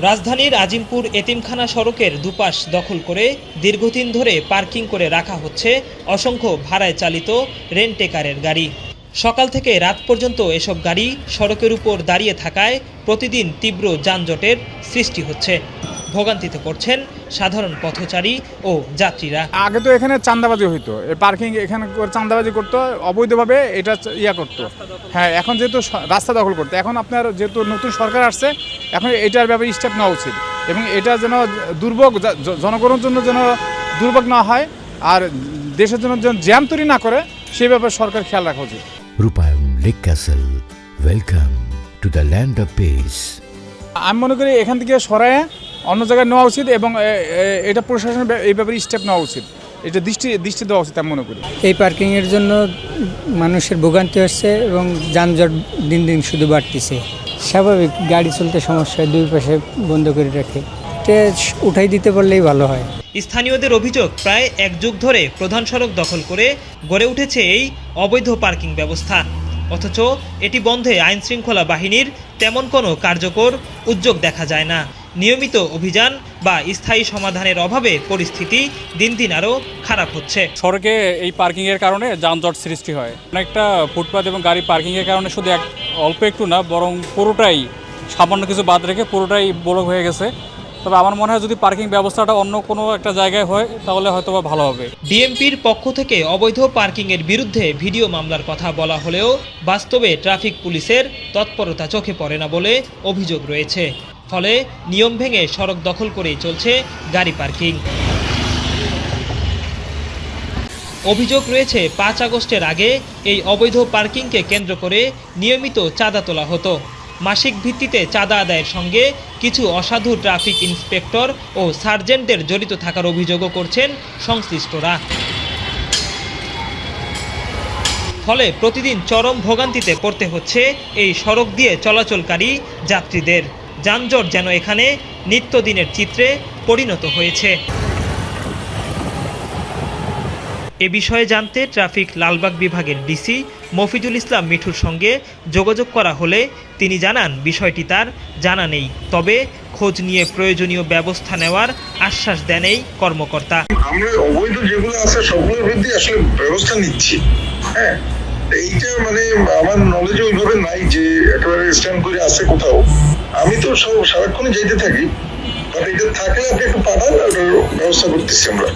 রাজধানীর আজিমপুর এতিমখানা সড়কের দুপাশ দখল করে দীর্ঘদিন ধরে পার্কিং করে রাখা হচ্ছে অসংখ্য ভাড়ায় চালিত রেন্টেকারের গাড়ি। সকাল থেকে রাত পর্যন্ত এসব গাড়ি সড়কের উপর দাঁড়িয়ে থাকায় প্রতিদিন তীব্র যানজটের সৃষ্টি হচ্ছে। ভোগান্তিতে পড়ছেন সাধারণ পথচারী ও যাত্রীরা। আগে তো এখানে চাঁদাবাজি হইতো, পার্কিং এখানে চাঁদাবাজি করতো, অবৈধভাবে এটা করতো। হ্যাঁ, এখন যেহেতু রাস্তা দখল করতো, এখন আপনার যেহেতু নতুন সরকার আসছে, এখন এটার ব্যাপারে স্টেপ নেওয়া উচিত এবং এটা যেন দুর্ভোগ জনগণের জন্য যেন দুর্ভোগ না হয় আর দেশের জন্য যেন জ্যাম তৈরি না করে, সেই ব্যাপারে সরকার খেয়াল রাখা উচিত। রূপায়ণ lake castle, welcome to the land of piece. আমি মনে করি এখান থেকে সরায়ে অন্য জায়গায় নেওয়া উচিত এবং এটা প্রশাসনের এই ব্যাপারে স্টেপ নেওয়া উচিত, এটা দৃষ্টি দেওয়া উচিত আমি মনে করি। এই পার্কিংয়ের জন্য মানুষের ভোগান্তি হচ্ছে এবং যানজট দিন দিন শুধু বাড়তেছে। স্বাভাবিক গাড়ি চলতে সমস্যা, দুই পাশে বন্ধ করে রাখে, এটা উঠাই দিতে পারলেই ভালো হয়। স্থানীয়দের অভিযোগ, প্রায় এক যুগ ধরে প্রধান সড়ক দখল করে গড়ে উঠেছে এই অবৈধ পার্কিং ব্যবস্থা, অথচ এটি বন্ধে আইনশৃঙ্খলা বাহিনীর তেমন কোনো কার্যকর উদ্যোগ দেখা যায় না। নিয়মিত অভিযান বা স্থায়ী সমাধানের অভাবে পরিস্থিতি দিন দিন আরও খারাপ হচ্ছে। সড়কে এই পার্কিংয়ের কারণে যানজট সৃষ্টি হয়। অনেকটা ফুটপাত এবং গাড়ি পার্কিংয়ের কারণে শুধু অল্প একটু না, বরং পুরোটাই, সামান্য কিছু বাদ রেখে পুরোটাই ব্লক হয়ে গেছে। তবে আমার মনে হয় যদি পার্কিং ব্যবস্থাটা অন্য কোনো একটা জায়গায় হয় তাহলে হয়তো বা ভালো হবে। ডিএমপির পক্ষ থেকে অবৈধ পার্কিংয়ের বিরুদ্ধে ভিডিও মামলার কথা বলা হলেও বাস্তবে ট্রাফিক পুলিশের তৎপরতা চোখে পড়ে না বলে অভিযোগ রয়েছে। ফলে নিয়ম ভেঙে সড়ক দখল করেই চলছে গাড়ি পার্কিং। অভিযোগ রয়েছে 5 আগস্টের আগে এই অবৈধ পার্কিংকে কেন্দ্র করে নিয়মিত চাঁদা তোলা হতো। মাসিক ভিত্তিতে চাঁদা আদায়ের সঙ্গে কিছু অসাধু ট্রাফিক ইন্সপেক্টর ও সার্জেন্টদের জড়িত থাকার অভিযোগও করছেন সংশ্লিষ্টরা। ফলে প্রতিদিন চরম ভোগান্তিতে পড়তে হচ্ছে এই সড়ক দিয়ে চলাচলকারী যাত্রীদের। যানজট যেন এখানে নিত্যদিনের চিত্রে পরিণত হয়েছে। এ বিষয়ে জানতে ট্রাফিক লালবাগ বিভাগের ডিসি মফিজুল ইসলাম মিঠুর সঙ্গে যোগাযোগ করা হলে তিনি জানান বিষয়টি তার জানা নেই, তবে খোঁজ নিয়ে প্রয়োজনীয় ব্যবস্থা নেওয়ার আশ্বাস দেন এই কর্মকর্তা। আমরা অবৈধ যেগুলো আছে সবগুলোর বিরুদ্ধে আসলে ব্যবস্থা নিচ্ছি। হ্যাঁ, এইটা মানে আমার নলেজে ওইভাবে নাই যে একেবারে স্ট্যান্ড করে আছে কোথাও। আমি তো সারাক্ষণই যাইতে থাকি, বাট এটা থাকলে আপনি একটু পাঠান, ব্যবস্থা করতেছি আমরা।